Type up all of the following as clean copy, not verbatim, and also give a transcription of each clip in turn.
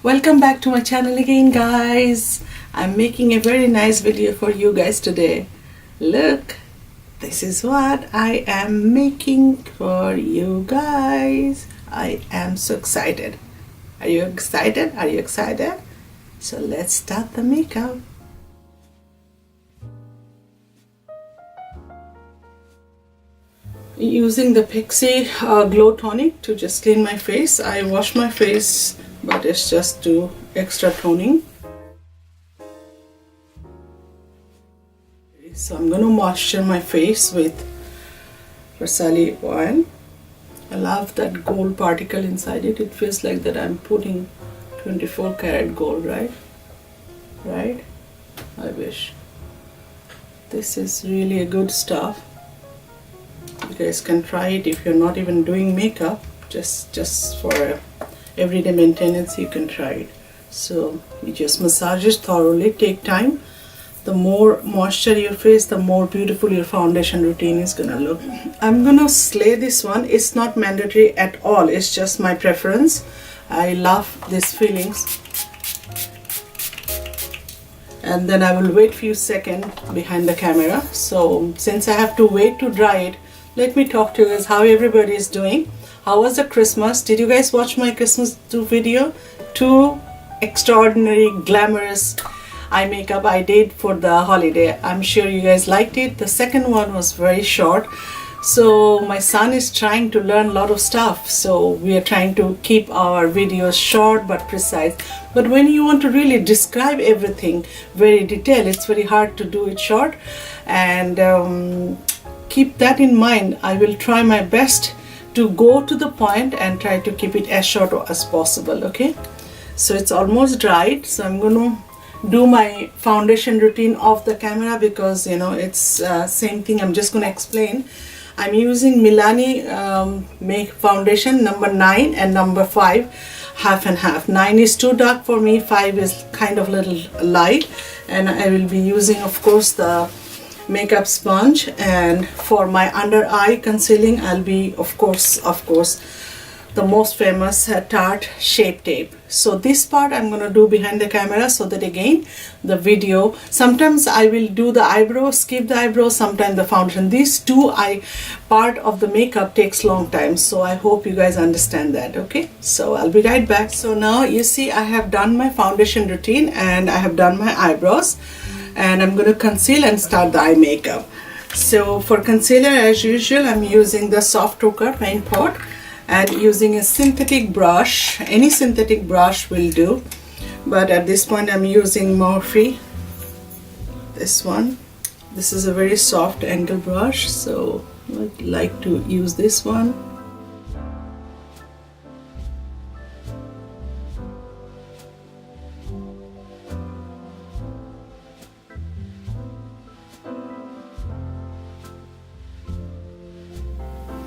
Welcome back to my channel again, guys. I'm making a very nice video for you guys today. Look, this is what I am making for you guys. I am so excited. Are you excited? Are you excited? So let's start the makeup. Using the Pixi Glow Tonic to just clean my face. I wash my face, but it's just to extra toning. So I'm going to moisture my face with FARSALI oil. I love that gold particle inside it. It feels like that I'm putting 24 karat gold, right? Right? I wish. This is really a good stuff. You guys can try it if you're not even doing makeup. Just for everyday maintenance, you can try it. So you just massage it thoroughly. Take time. The more moisture your face, the more beautiful your foundation routine is gonna look. I'm gonna slay this one. It's not mandatory at all. It's just my preference. I love these feelings. And then I will wait few seconds behind the camera. So since I have to wait to dry it, let me talk to you guys how everybody is doing. How was the Christmas? Did you guys watch my Christmas video? 2 extraordinary glamorous eye makeup I did for the holiday. I'm sure you guys liked it. The second one was very short. So my son is trying to learn a lot of stuff. So we are trying to keep our videos short but precise. But when you want to really describe everything very detailed, it's very hard to do it short. And keep that in mind. I will try my best to go to the point and try to keep it as short as possible. Okay, so it's almost dried, so I'm gonna do my foundation routine off the camera because you know it's same thing. I'm just gonna explain. I'm using Milani make foundation number 9 and number 5, half and half. 9 is too dark for me, 5 is kind of little light, and I will be using, of course, the makeup sponge. And for my under eye concealing, I'll be of course the most famous Tarte Shape Tape. So this part I'm gonna do behind the camera, so that again the video, sometimes I will do the eyebrow, skip the eyebrow, sometimes the foundation. These two part of the makeup takes long time, so I hope you guys understand that. Okay, so I'll be right back. So now you see I have done my foundation routine and I have done my eyebrows, and I'm going to conceal and start the eye makeup. So for concealer, as usual, I'm using the soft ochre paint pot and using a synthetic brush. Any synthetic brush will do, but at this point I'm using Morphe, this one. This is a very soft angle brush, so I'd like to use this one.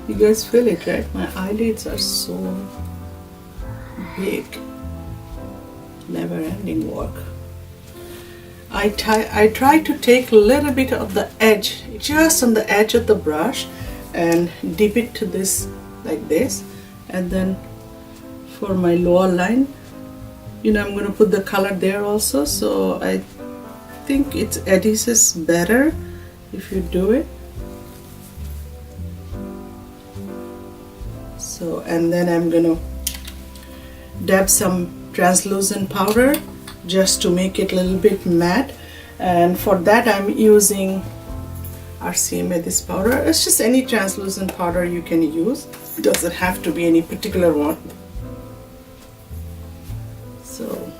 You guys feel it, right? My eyelids are so big. Never ending work. I try to take a little bit of the edge, just on the edge of the brush, and dip it to this, like this. And then for my lower line, you know, I'm going to put the color there also. So I think it adheses better if you do it. So, and then I'm gonna dab some translucent powder just to make it a little bit matte, and for that I'm using RCMA, this powder. It's just any translucent powder you can use. It doesn't have to be any particular one. So,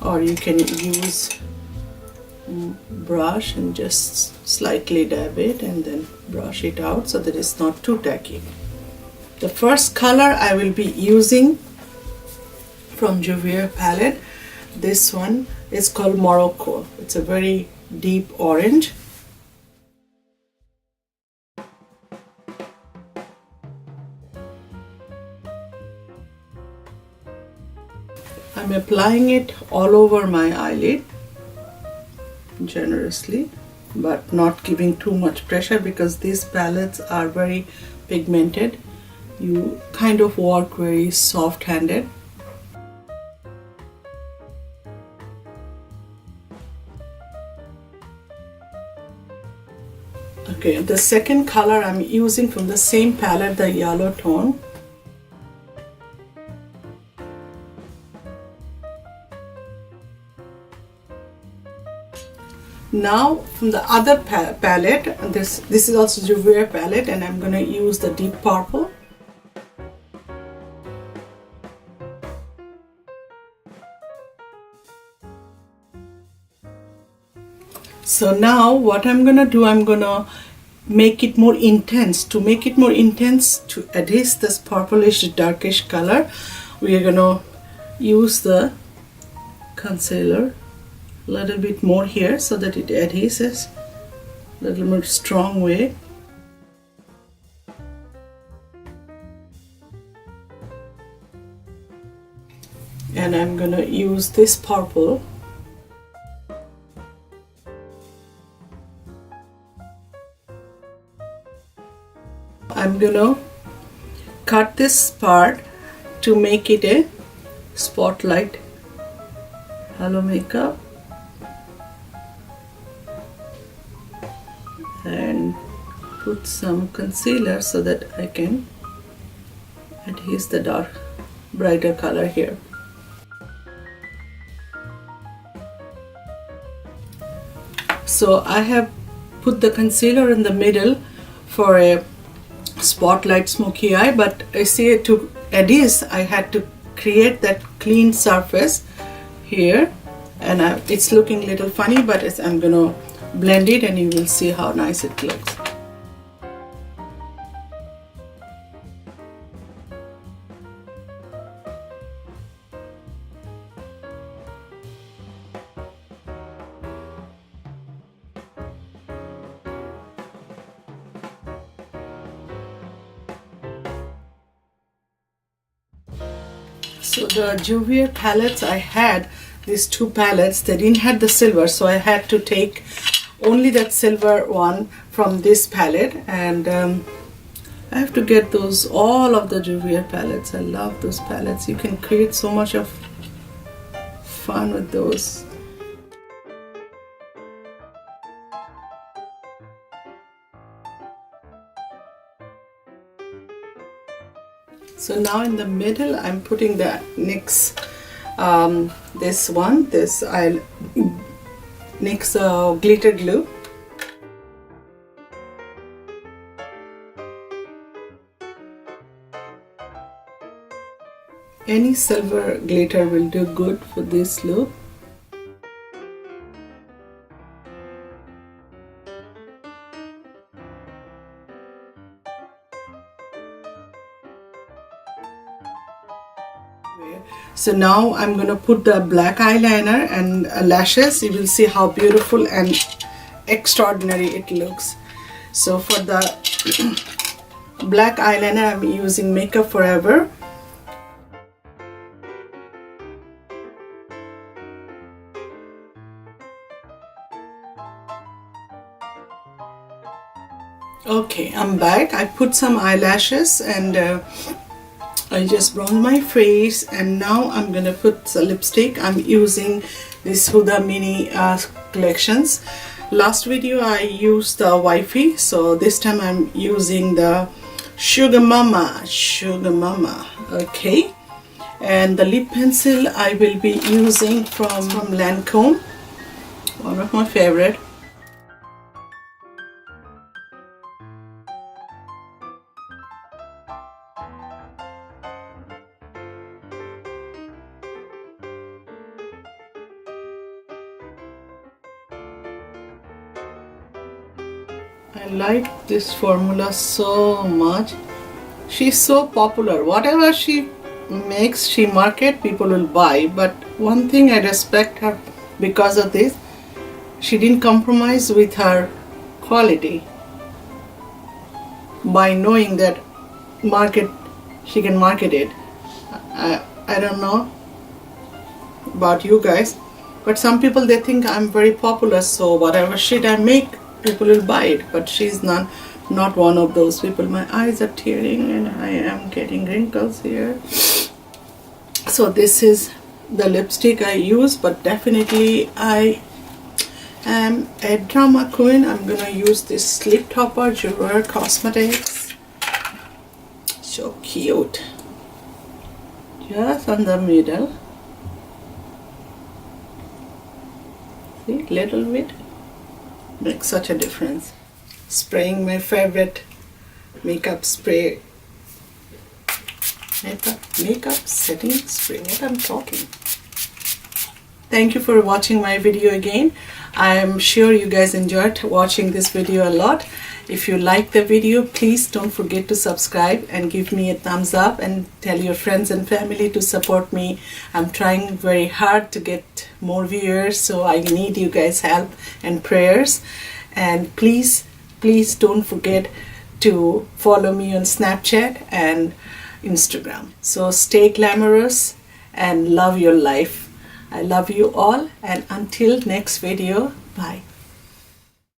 or you can use brush and just slightly dab it and then brush it out so that it's not too tacky. The first color I will be using from Juvia palette, this one is called Morocco. It's a very deep orange. I'm applying it all over my eyelid generously, but not giving too much pressure because these palettes are very pigmented. You kind of work very soft-handed. Okay, the second color I'm using from the same palette, the yellow tone. Now from the other palette, this is also Juvia palette, and I'm gonna use the deep purple. So now what I'm gonna do, I'm gonna make it more intense. To make it more intense, to adhere this purplish darkish color, we are gonna use the concealer a little bit more here so that it adheres a little more strong way. And I'm gonna use this purple. I'm gonna cut this part to make it a spotlight halo makeup, and put some concealer so that I can adhere the brighter color here. So I have put the concealer in the middle for a spotlight smoky eye, but I see to adhere I had to create that clean surface here, and it's looking a little funny, but I'm gonna blend it and you will see how nice it looks. So the Juvia palettes I had, these two palettes, they didn't have the silver, so I had to take only that silver one from this palette, and I have to get those, all of the Juvia palettes. I love those palettes. You can create so much of fun with those. So now in the middle I'm putting the NYX NYX glitter glue. Any silver glitter will do good for this look. So now I'm going to put the black eyeliner and lashes. You will see how beautiful and extraordinary it looks. So for the black eyeliner I'm using Makeup Forever. Okay, I'm back. I put some eyelashes and I just bronze my face, and now I'm gonna put the lipstick. I'm using this Huda mini collections. Last video I used the Wifey, so this time I'm using the Sugar Mama. Okay, and the lip pencil I will be using from Lancome, one of my favorite. I like this formula so much. She's so popular. Whatever she makes, she market, people will buy. But one thing I respect her because of this, she didn't compromise with her quality. By knowing that she can market it. I don't know about you guys, but some people, they think I'm very popular, so whatever shit I make, people will buy it. But she's not one of those people. My eyes are tearing and I am getting wrinkles here. So this is the lipstick I use, but definitely I A drama queen, I'm gonna use this lip topper, Gerard Cosmetics. So cute. Just on the middle. See, little bit. Makes such a difference. Spraying my favorite makeup spray. Makeup setting spray. What I'm talking. Thank you for watching my video again. I'm sure you guys enjoyed watching this video a lot. If you like the video, please don't forget to subscribe and give me a thumbs up and tell your friends and family to support me. I'm trying very hard to get more viewers, so I need you guys' help and prayers. And please don't forget to follow me on Snapchat and Instagram. So stay glamorous and love your life. I love you all, and until next video, bye.